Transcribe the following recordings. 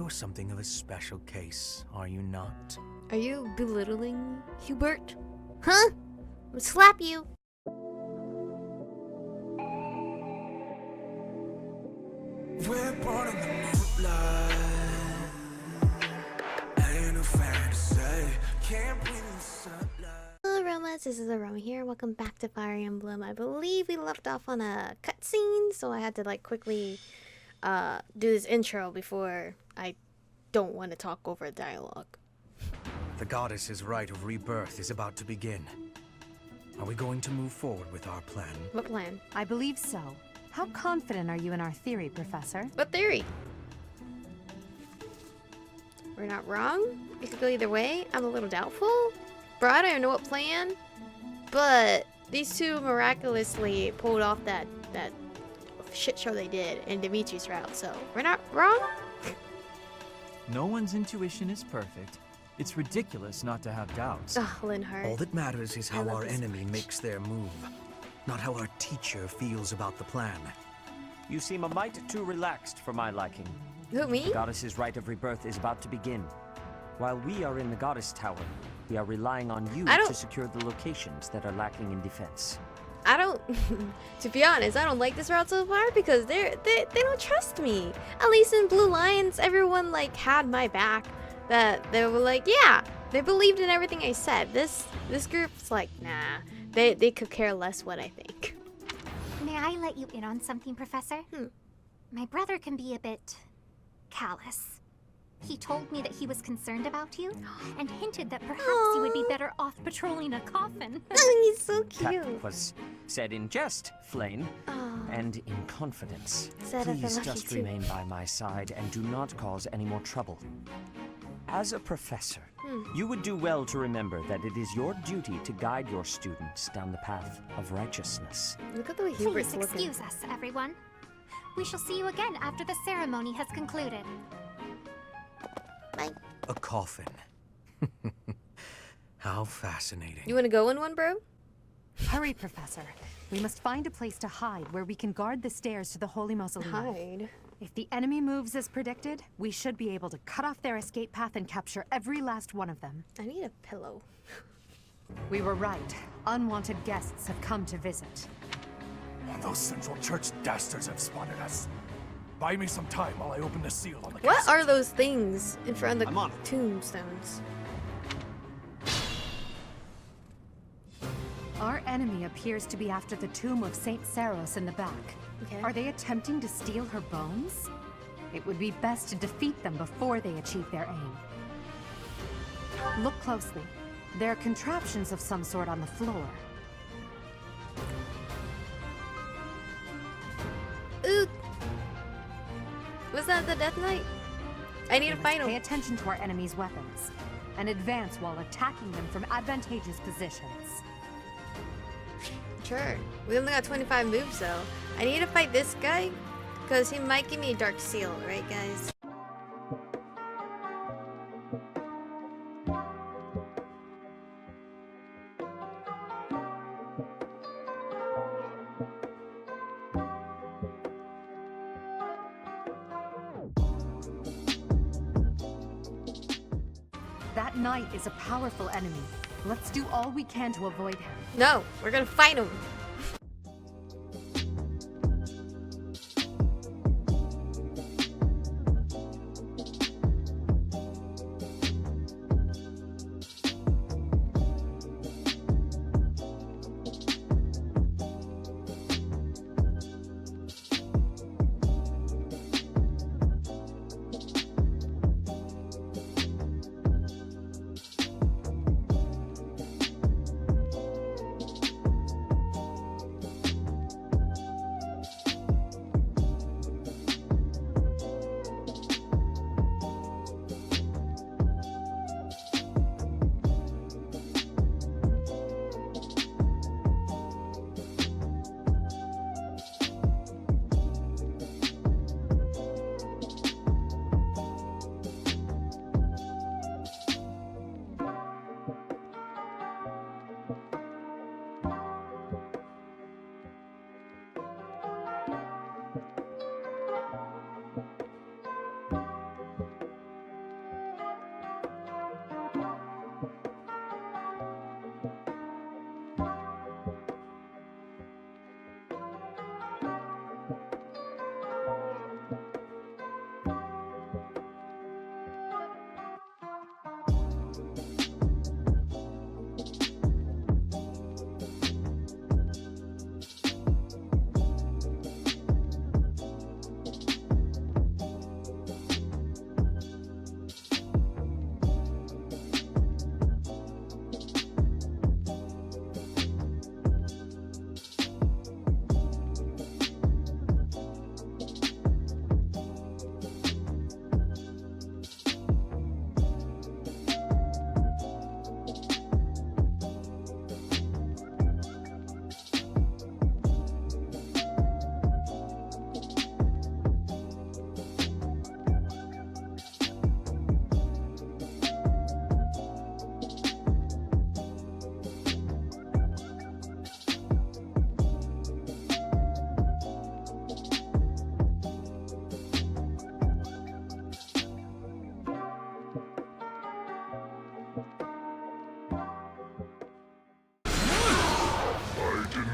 You're something of a special case, are you not? Are you belittling Hubert? Huh? I'm gonna slap you. We're born in the moonlight. Ain't no fantasy. Can't breathe in the sunlight. Hello Aromas, this is Aromie here. Welcome back to Fire Emblem. I believe we left off on a cutscene, so I had to like quickly do this intro before I don't want to talk over dialogue. The goddess's rite of rebirth is about to begin. Are we going to move forward with our plan? What plan? I believe so. How confident are you in our theory, Professor? What theory? We're not wrong? It could go either way. I'm a little doubtful. Bro, I don't even know what plan. But these two miraculously pulled off that shit show they did in Dimitri's route, so we're not wrong? No one's intuition is perfect. It's ridiculous not to have doubts. Ugh, Linhardt. All that matters is I how love our this enemy much. makes their move, not how our teacher feels about the plan. You seem a mite too relaxed for my liking. Who, me? The goddess's rite of rebirth is about to begin. While we are in the goddess tower, we are relying on you to secure the locations that are lacking in defense. I don't, to be honest, I don't like this route so far because they don't trust me. At least in Blue Lions, everyone like had my back. That they were like, yeah, they believed in everything I said. This group's like, nah, they could care less what I think. May I let you in on something, Professor? My brother can be a bit callous. He told me that he was concerned about you and hinted that perhaps you would be better off patrolling a coffin. He's so cute. That was said in jest, Flame, and in confidence. Said I Please feel just lucky too. remain by my side and do not cause any more trouble. As a professor, you would do well to remember that it is your duty to guide your students down the path of righteousness. Look at the way Hubert's Please looking. excuse us, everyone. We shall see you again after the ceremony has concluded. Bye. A coffin. How fascinating. You want to go in one, bro? Hurry, Professor. We must find a place to hide where we can guard the stairs to the Holy Mausoleum. Hide. If the enemy moves as predicted, we should be able to cut off their escape path and capture every last one of them. I need a pillow. We were right. Unwanted guests have come to visit. Those Central Church dastards have spotted us. Buy me some time while I open the seal on the What casket. are those things in front of I'm the on it. tombstones? Our enemy appears to be after the tomb of Saint Saros in the back. Okay. Are they attempting to steal her bones? It would be best to defeat them before they achieve their aim. Look closely. There are contraptions of some sort on the floor. Ooh. Was that the Death Knight? I need to We fight must pay him. attention to our enemy's weapons and advance while attacking them from advantageous positions. Sure. We only got 25 moves though. I need to fight this guy because he might give me a dark seal, right guys? That knight is a powerful enemy. Let's do all we can to avoid him. No, we're gonna fight him.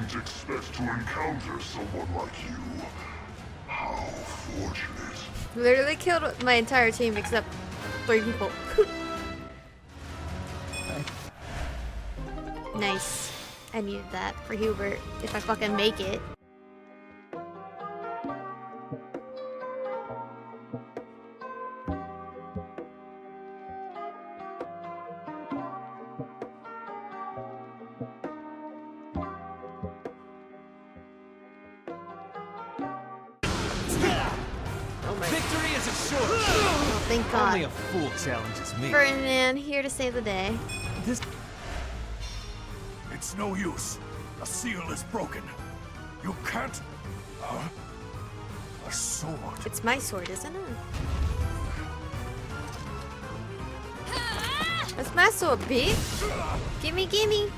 didn't expect to encounter someone like you. How fortunate. Literally killed my entire team except 3 people. Nice. I needed that for Hubert if I fucking make it. Victory is assured. Oh, thank God. Only a fool challenges me. Ferdinand, here to save the day. This It's no use. The seal is broken. You can't. Huh? A sword. It's my sword, isn't it? That's my sword, bitch. Gimme, gimme.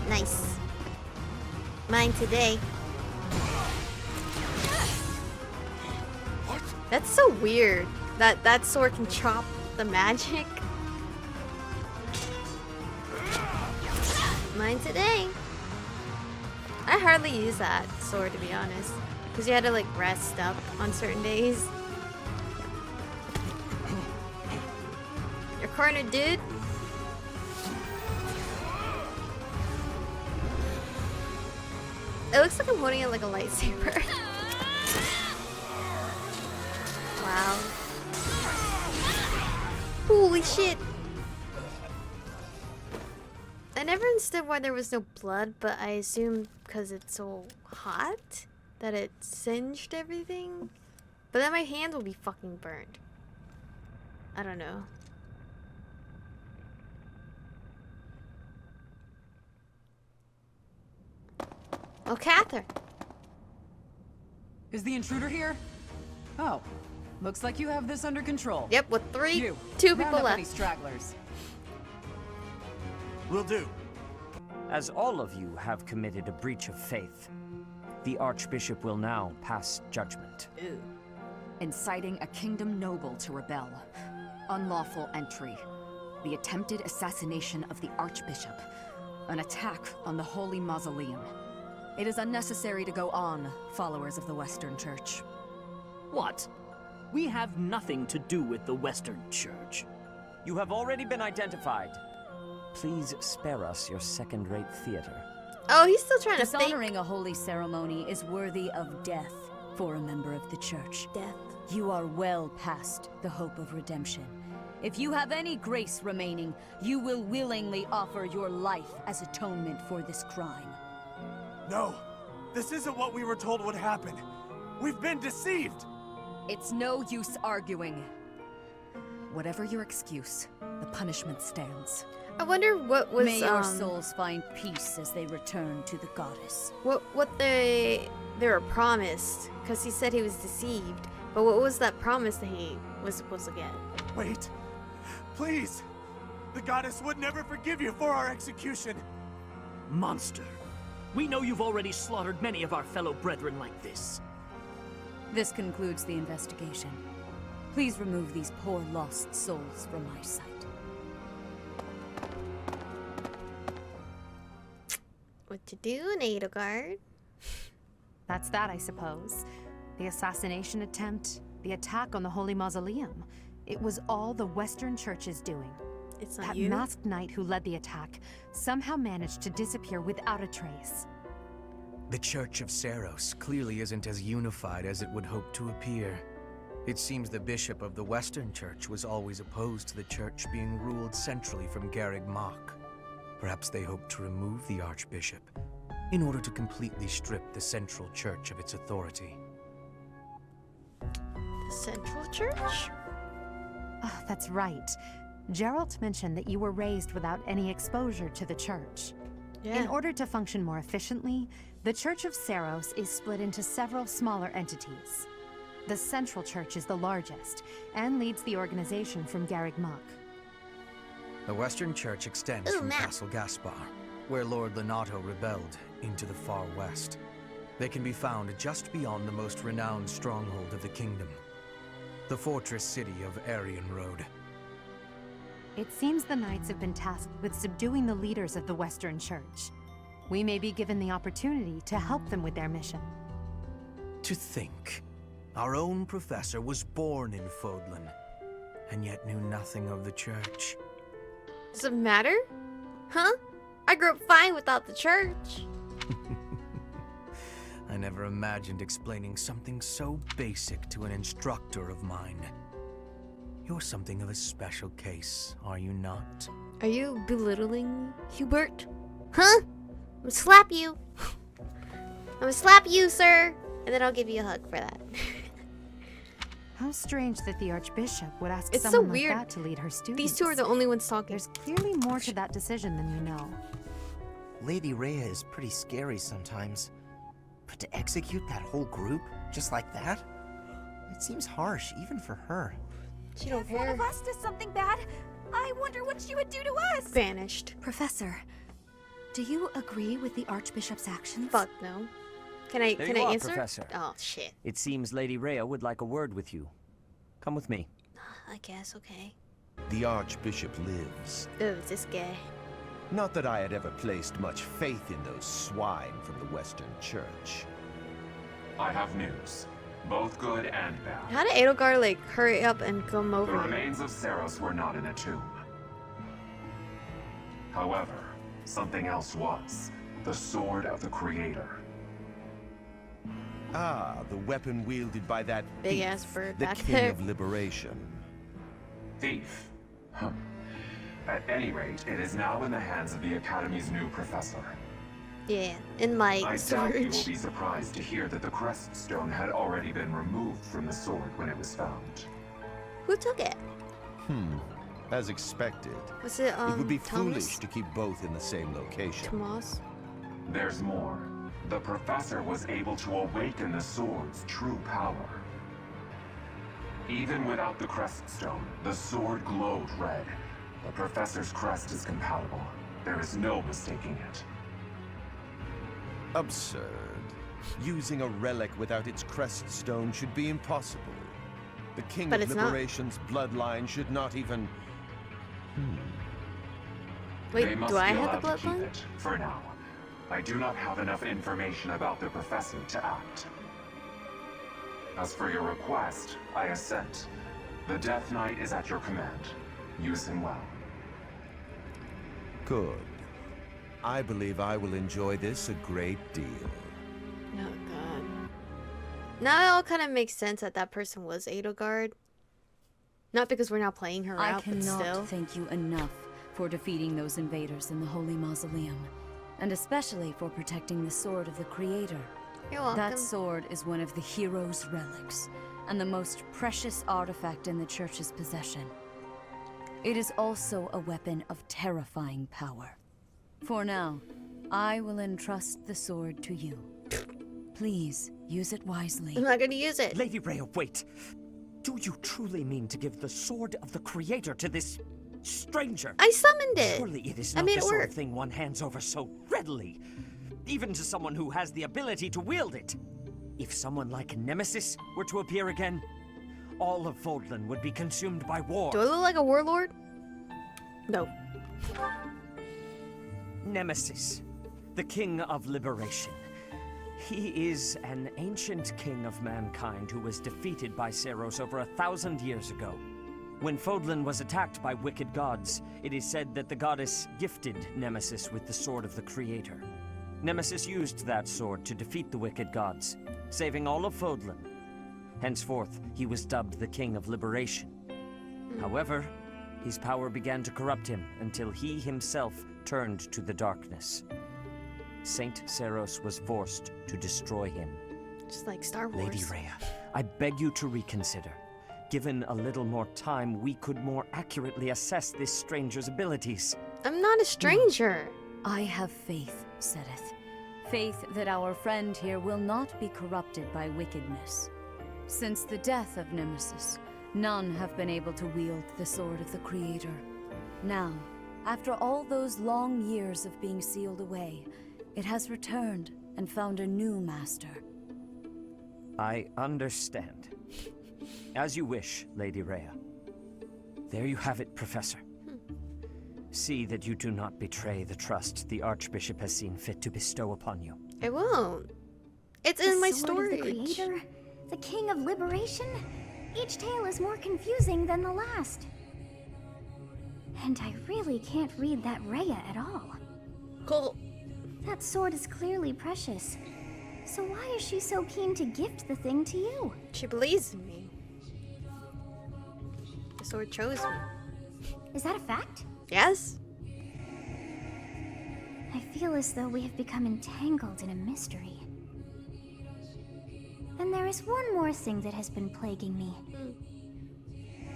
Nice. Mine today. What? That's so weird. That sword can chop the magic. Mine today. I hardly use that sword, to be honest, because you had to like rest up on certain days. You're cornered, dude. It looks like I'm holding it like a lightsaber. Wow. Holy shit. I never understood why there was no blood, but I assume because it's so hot that it singed everything. But then my hands will be fucking burned. I don't know. Oh, Catherine. Is the intruder here? Oh, looks like you have this under control. Yep, with two Round people up left. any stragglers. Will do. As all of you have committed a breach of faith, the Archbishop will now pass judgment. Ew. Inciting a kingdom noble to rebel. Unlawful entry. The attempted assassination of the Archbishop. An attack on the Holy Mausoleum. It is unnecessary to go on, followers of the Western Church. What? We have nothing to do with the Western Church. You have already been identified. Please spare us your second-rate theater. Oh, he's still trying to fake Dishonoring a holy ceremony is worthy of death for a member of the Church. death. You are well past the hope of redemption. If you have any grace remaining, you will willingly offer your life as atonement for this crime. No. This isn't what we were told would happen. We've been deceived. It's no use arguing. Whatever your excuse, the punishment stands. I wonder what was May your souls find peace as they return to the goddess. what they were promised, because he said he was deceived. But what was that promise that he was supposed to get? Wait. Please. The goddess would never forgive you for our execution. Monster. We know you've already slaughtered many of our fellow brethren like this. This concludes the investigation. Please remove these poor lost souls from my sight. What you do, Edelgard? That's that, I suppose. The assassination attempt, the attack on the Holy Mausoleum. It was all the Western Church's doing. It's not That you. masked knight who led the attack somehow managed to disappear without a trace. The Church of Seros clearly isn't as unified as it would hope to appear. It seems the bishop of the Western Church was always opposed to the church being ruled centrally from Garreg Mach. Perhaps they hoped to remove the Archbishop in order to completely strip the Central Church of its authority. The Central Church? Ah, that's right. Geralt mentioned that you were raised without any exposure to the church. Yeah. In order to function more efficiently, the Church of Seros is split into several smaller entities. The Central Church is the largest, and leads the organization from Garreg Mach. The Western Church extends Ooh, from map. Castle Gaspar, where Lord Lenato rebelled, into the far west. They can be found just beyond the most renowned stronghold of the kingdom, the fortress city of Aryan Road. It seems the knights have been tasked with subduing the leaders of the Western Church. we may be given the opportunity to help them with their mission. To think, our own professor was born in Fodlan, and yet knew nothing of the church. Does it matter? Huh? I grew up fine without the church. I never imagined explaining something so basic to an instructor of mine. You're something of a special case, are you not? Are you belittling me, Hubert? Huh? I'm gonna slap you. I'm gonna slap you, sir. And then I'll give you a hug for that. How strange that the Archbishop would ask It's so someone weird. like that to lead her students. These two are the only ones talking. There's clearly more to that decision than we know. Lady Rhea is pretty scary sometimes. But to execute that whole group, just like that? It seems harsh, even for her. She don't If one care. of us does something bad, I wonder what she would do to us. Banished. Professor, do you agree with the Archbishop's actions? Fuck no. Can I There can you I are, answer? Professor. Oh shit. It seems Lady Rhea would like a word with you. Come with me. I guess okay. The Archbishop lives. Oh, this guy. Not that I had ever placed much faith in those swine from the Western Church. I have news, both good and bad. How did Edelgard like hurry up and come The over here? remains of Saros were not in a tomb. However, something else was. The Sword of the Creator. Ah, the weapon wielded by that Big thief, ass bird the back King there. of Liberation. Thief. Huh. At any rate, it is now in the hands of the Academy's new professor. Yeah, in my I doubt you will storage. be surprised to hear that the crest stone had already been removed from the sword when it was found. Who took it? As expected. Was it It would be Thomas? foolish to keep both in the same location. Tomas? There's more. The professor was able to awaken the sword's true power. Even without the crest stone, the sword glowed red. The professor's crest is compatible. There is no mistaking it. Absurd. Using a relic without its crest stone should be impossible. The King But of it's not. Liberation's bloodline should not even... Wait, They must do I be have the allowed to keep bloodline? it, for now. I do not have enough information about the professor to act. As for your request, I assent. The Death Knight is at your command. Use him well. Good. I believe I will enjoy this a great deal. Oh god. Now it all kind of makes sense that that person was Edelgard. Not because we're not playing her I out, but cannot still. thank you enough for defeating those invaders in the Holy Mausoleum, and especially for protecting the Sword of the Creator. You're welcome. That sword is one of the hero's relics, and the most precious artifact in the Church's possession. It is also a weapon of terrifying power. For now, I will entrust the sword to you. Please, use it wisely. I'm not gonna use it. Lady Rhea, wait. Do you truly mean to give the Sword of the Creator to this stranger? I summoned it. Surely it is I not made the it sort work. of thing one hands over so readily. Even to someone who has the ability to wield it. If someone like Nemesis were to appear again, all of Fodlan would be consumed by war. Do I look like a warlord? No. Nemesis, the King of Liberation. He is an ancient king of mankind who was defeated by Saros over 1,000 years ago. When Fodlan was attacked by wicked gods, it is said that the goddess gifted Nemesis with the Sword of the Creator. Nemesis used that sword to defeat the wicked gods, saving all of Fodlan. Henceforth, he was dubbed the King of Liberation. However, his power began to corrupt him until he himself turned to the darkness. Saint Saros was forced to destroy him. Just like Star Wars. Lady Rhea, I beg you to reconsider. Given a little more time, we could more accurately assess this stranger's abilities. I'm not a stranger. I have faith, Sedith. Faith that our friend here will not be corrupted by wickedness. Since the death of Nemesis, none have been able to wield the Sword of the Creator. Now, after all those long years of being sealed away, it has returned and found a new master. I understand. As you wish, Lady Rhea. There you have it, Professor. See that you do not betray the trust the Archbishop has seen fit to bestow upon you. I won't. It's in my Sword of the storage. Creator? The King of Liberation? Each tale is more confusing than the last. And I really can't read that Rhea at all. Cool. That sword is clearly precious. So why is she so keen to gift the thing to you? She believes in me. The sword chose me. Is that a fact? Yes. I feel as though we have become entangled in a mystery. And there is one more thing that has been plaguing me.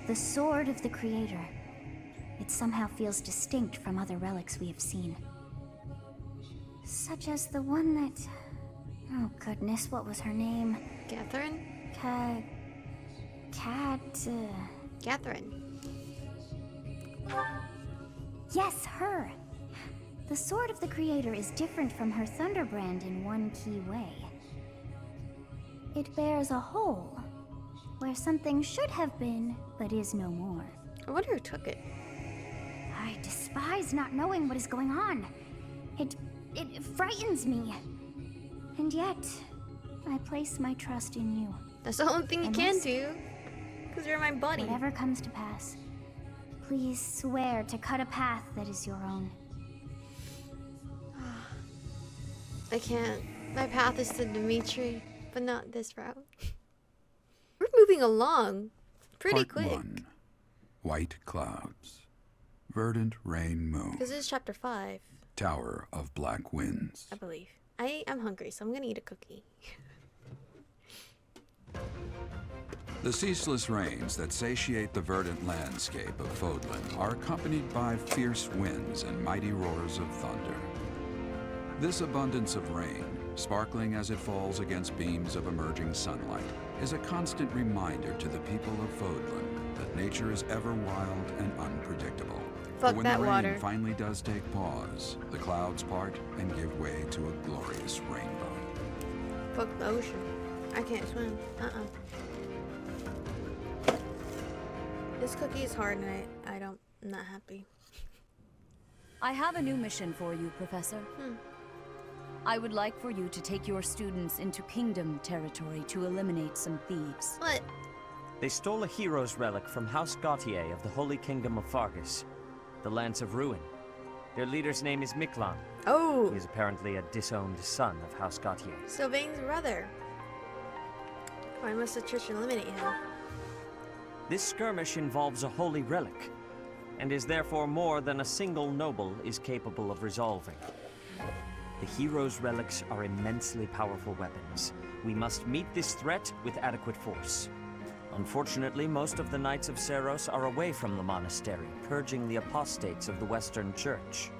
The Sword of the Creator. It somehow feels distinct from other relics we have seen. Such as the one that... Oh goodness, what was her name? Catherine? Catherine. Yes, her! The Sword of the Creator is different from her Thunderbrand in one key way. It bears a hole, where something should have been, but is no more. I wonder who took it. I despise not knowing what is going on. It frightens me. And yet, I place my trust in you. That's the only thing you can do. Because you're my buddy. Whatever comes to pass, please swear to cut a path that is your own. I can't. My path is to Dimitri, but not this route. We're moving along pretty Part quick. 1. White Clouds. Verdant Rain Moon. Because this is chapter 5. Tower of Black Winds. I believe. I'm hungry, so I'm gonna eat a cookie. The ceaseless rains that satiate the verdant landscape of Fodlan are accompanied by fierce winds and mighty roars of thunder. This abundance of rain, sparkling as it falls against beams of emerging sunlight, is a constant reminder to the people of Fodlan that nature is ever wild and unpredictable. Fuck But when that the rain water. finally does take pause, the clouds part and give way to a glorious rainbow. Fuck the ocean. I can't swim. This cookie is hard and I'm not happy. I have a new mission for you, Professor. I would like for you to take your students into Kingdom territory to eliminate some thieves. What? They stole a hero's relic from House Gautier of the Holy Kingdom of Fargus, the Lance of Ruin. Their leader's name is Miklan. Oh! He is apparently a disowned son of House Gautier. Sylvain's brother. Why must the church eliminate him? This skirmish involves a holy relic, and is therefore more than a single noble is capable of resolving. The hero's relics are immensely powerful weapons. We must meet this threat with adequate force. Unfortunately, most of the Knights of Seiros are away from the monastery, purging the apostates of the Western Church.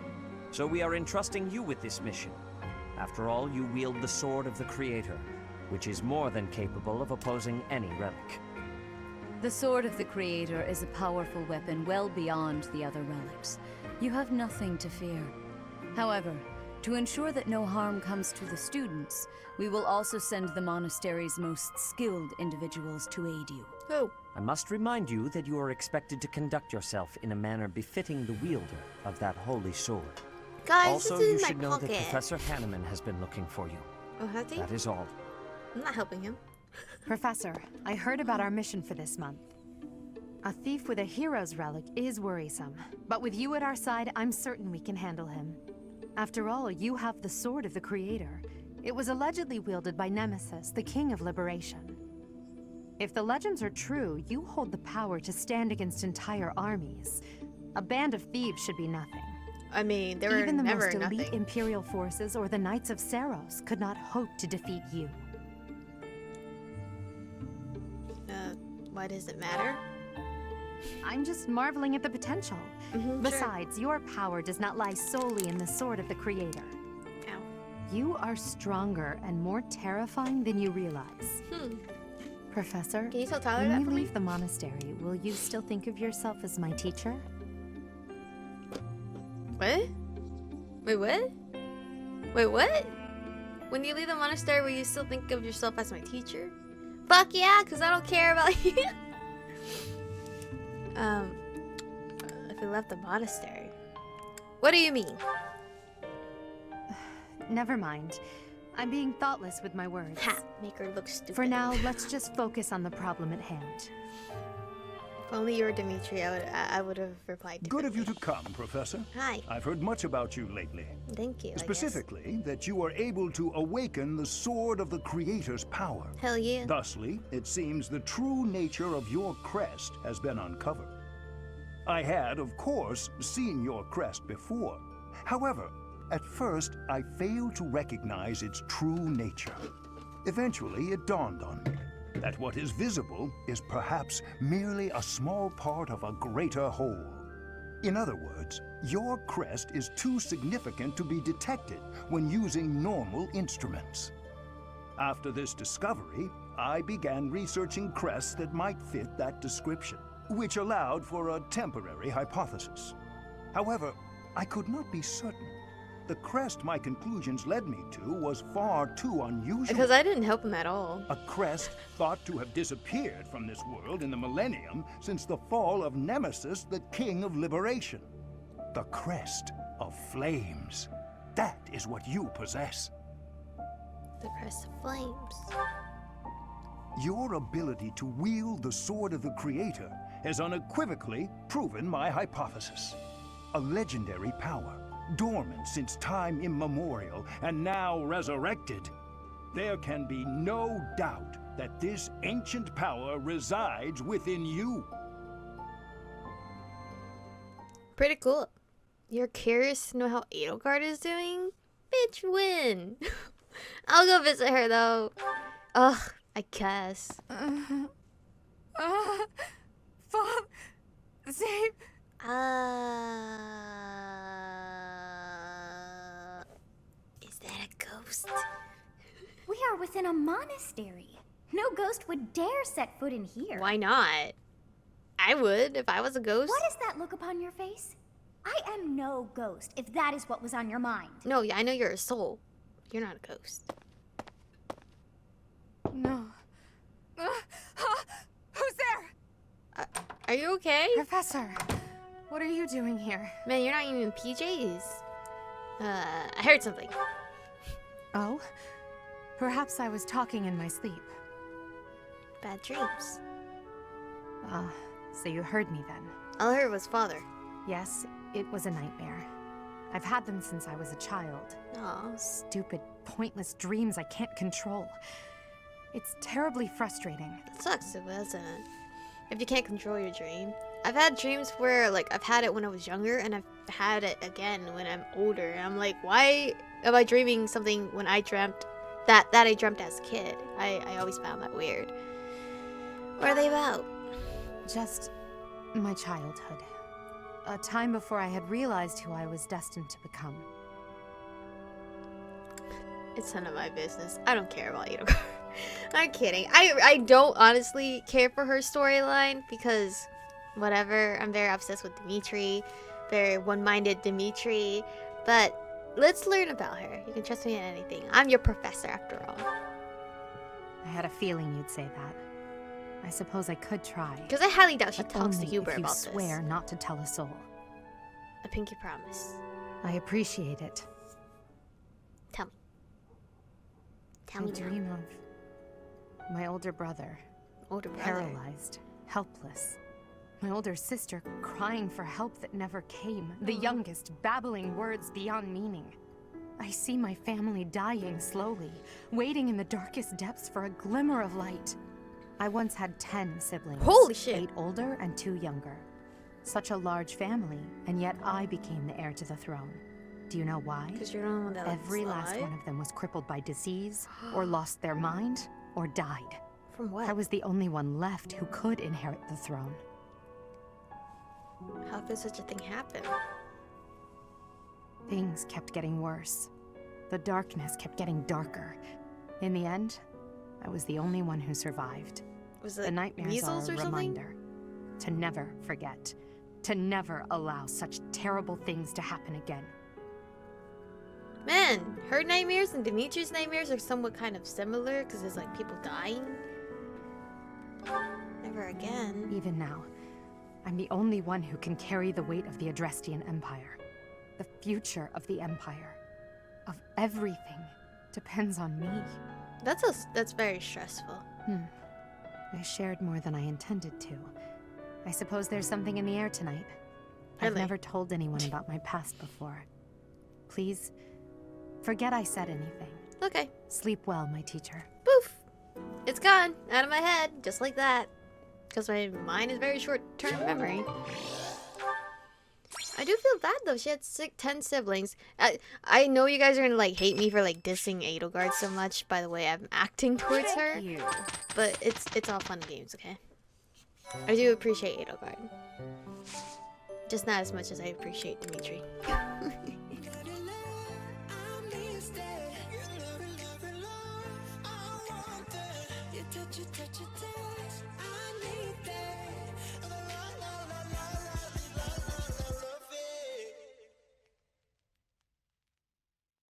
So we are entrusting you with this mission. After all, you wield the Sword of the Creator, which is more than capable of opposing any relic. The Sword of the Creator is a powerful weapon well beyond the other relics. You have nothing to fear. However, to ensure that no harm comes to the students, we will also send the monastery's most skilled individuals to aid you. Oh. I must remind you that you are expected to conduct yourself in a manner befitting the wielder of that holy sword. Guys, also, this is you in my should know pocket. that Professor Hanneman has been looking for you. Oh, has he? That is all. I'm not helping him. Professor, I heard about our mission for this month. A thief with a hero's relic is worrisome, but with you at our side, I'm certain we can handle him. After all, you have the Sword of the Creator. It was allegedly wielded by Nemesis, the King of Liberation. If the legends are true, you hold the power to stand against entire armies. A band of thieves should be nothing. I mean, they were Even the never most elite nothing. Imperial forces or the Knights of Seiros could not hope to defeat you. Why does it matter? I'm just marveling at the potential. Sure. Besides, your power does not lie solely in the Sword of the Creator. Ow. You are stronger and more terrifying than you realize. Professor, Can you tell Tyler when that you for me? leave the monastery, will you still think of yourself as my teacher? What? Wait, what? Wait, what? When you leave the monastery, will you still think of yourself as my teacher? Fuck yeah, because I don't care about you. If we left the monastery. What do you mean? Never mind. I'm being thoughtless with my words. Ha! Make her look stupid. For now, let's just focus on the problem at hand. If only you were Dimitri, I would have replied differently. Good of you to come, Professor. Hi. I've heard much about you lately. Thank you, Specifically, that you are able to awaken the sword of the Creator's power. Hell yeah. Thusly, it seems the true nature of your crest has been uncovered. I had, of course, seen your crest before. However, at first, I failed to recognize its true nature. Eventually, it dawned on me that what is visible is perhaps merely a small part of a greater whole. In other words, your crest is too significant to be detected when using normal instruments. After this discovery, I began researching crests that might fit that description, which allowed for a temporary hypothesis. However, I could not be certain. The crest my conclusions led me to was far too unusual. Because I didn't help him at all. A crest thought to have disappeared from this world in the millennium since the fall of Nemesis, the King of Liberation. The crest of flames. That is what you possess. The crest of flames. Your ability to wield the sword of the Creator has unequivocally proven my hypothesis. A legendary power, dormant since time immemorial, and now resurrected. There can be no doubt that this ancient power resides within you. Pretty cool. You're curious to know how Edelgard is doing? Bitch, win. I'll go visit her though. Ugh, I guess. Save. Is that a ghost? We are within a monastery. No ghost would dare set foot in here. Why not? I would if I was a ghost. What is that look upon your face? I am no ghost, if that is what was on your mind. No, yeah, I know you're a soul. You're not a ghost. No. Who's there? Are you okay? Professor, what are you doing here? Man, you're not even in PJs. I heard something. Oh? Perhaps I was talking in my sleep. Bad dreams. Ah, so you heard me then. All I heard was father. Yes, it was a nightmare. I've had them since I was a child. Aw. Stupid, pointless dreams I can't control. It's terribly frustrating. That sucks, doesn't it? If you can't control your dream. I've had dreams where, like, I've had it when I was younger, and I've had it again when I'm older. And I'm like, why am I dreaming something when I dreamt that I dreamt as a kid? I always found that weird. What are they about? Just my childhood. A time before I had realized who I was destined to become. It's none of my business. I don't care about Edelgard. I'm kidding. I don't honestly care for her storyline because whatever. I'm very obsessed with Dimitri. Very one-minded Dimitri. But let's learn about her. You can trust me in anything. I'm your professor after all. I had a feeling you'd say that. I suppose I could try. Because I highly doubt she but talks to only Hubert if you about this. swear not to tell a soul. A pinky promise. I appreciate it. Tell me. Tell I me now. dream of my older brother. Older brother. Paralyzed, helpless. My older sister crying for help that never came. The youngest babbling words beyond meaning. I see my family dying slowly, waiting in the darkest depths for a glimmer of light. I once had 10 siblings. Holy shit. 8 older and 2 younger. Such a large family, and yet I became the heir to the throne. Do you know why? Because you're the only one that Every last one of them was crippled by disease, or lost their mind, or died. From what? I was the only one left who could inherit the throne. How could such a thing happen? Things kept getting worse. The darkness kept getting darker. In the end, I was the only one who survived. Was it the nightmares measles are a or something? reminder to never forget, to never allow such terrible things to happen again. Man, her nightmares and Dimitri's nightmares are somewhat kind of similar because it's like people dying. Never again. Even now, I'm the only one who can carry the weight of the Adrestian Empire. The future of the Empire, of everything, depends on me. That's very stressful. I shared more than I intended to. I suppose there's something in the air tonight. I've Really? never told anyone about my past before. Please, forget I said anything. Okay. Sleep well, my teacher. Poof! It's gone. Out of my head. Just like that. Because my mind is very short-term memory. I do feel bad though. She had 10 siblings. I know you guys are gonna like hate me for like dissing Edelgard so much by the way I'm acting towards her. But it's all fun and games, okay? I do appreciate Edelgard. Just not as much as I appreciate Dimitri. You touch it